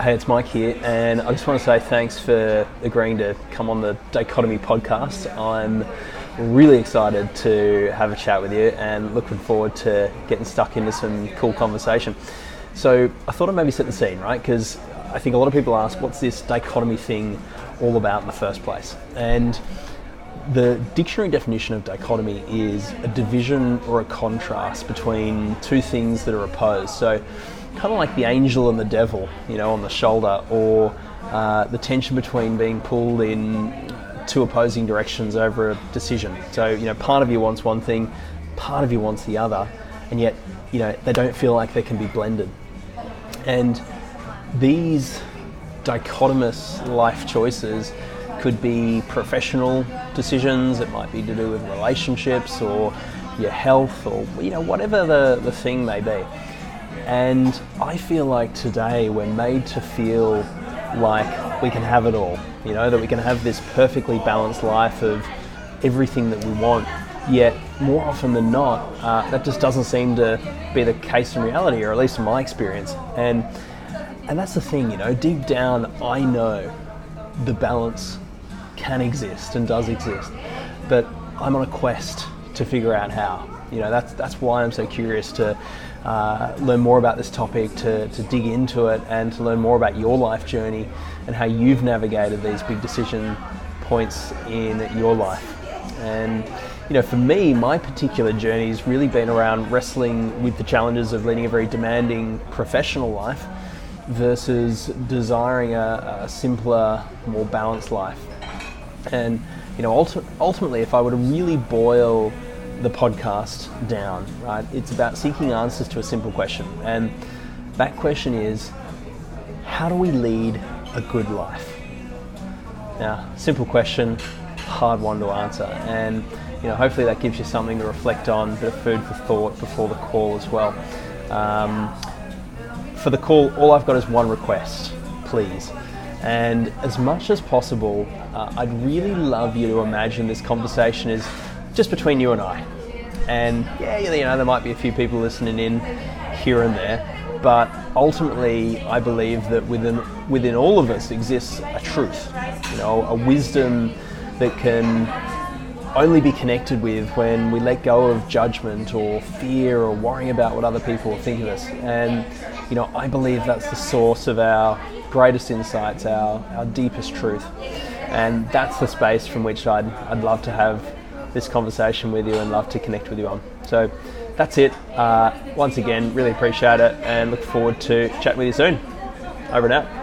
Hey, it's Mike here, and I just want to say thanks for agreeing to come on the Dichotomy Podcast. I'm really excited to have a chat with you and looking forward to getting stuck into some cool conversation. So I thought I'd maybe set the scene, right? Because I think a lot of people ask, what's this dichotomy thing all about in the first place? And the dictionary definition of dichotomy is a division or a contrast between two things that are opposed. So kind of like the angel and the devil, on the shoulder, or the tension between being pulled in two opposing directions over a decision. So, part of you wants one thing, part of you wants the other, and yet, they don't feel like they can be blended. And these dichotomous life choices could be professional decisions, it might be to do with relationships or your health or, whatever the thing may be. And I feel like today we're made to feel like we can have it all, that we can have this perfectly balanced life of everything that we want. Yet more often than not, that just doesn't seem to be the case in reality, or at least in my experience. And that's the thing, deep down, I know the balance can exist and does exist, but I'm on a quest to figure out how. That's why I'm so curious to learn more about this topic, to dig into it, and to learn more about your life journey and how you've navigated these big decision points in your life. And for me, my particular journey has really been around wrestling with the challenges of leading a very demanding professional life versus desiring a simpler, more balanced life. And ultimately, if I were to really boil the podcast down, right, it's about seeking answers to a simple question, and that question is, how do we lead a good life? Now, simple question, hard one to answer, and hopefully that gives you something to reflect on, a bit of food for thought before the call as well. For the call, all I've got is one request, please. And as much as possible, I'd really love you to imagine this conversation is just between you and I. And there might be a few people listening in here and there, but ultimately I believe that within all of us exists a truth, a wisdom that can only be connected with when we let go of judgment or fear or worrying about what other people will think of us. And I believe that's the source of our greatest insights, our deepest truth. And that's the space from which I'd love to have this conversation with you and love to connect with you on. So that's it. Once again, really appreciate it and look forward to chatting with you soon. Over and out.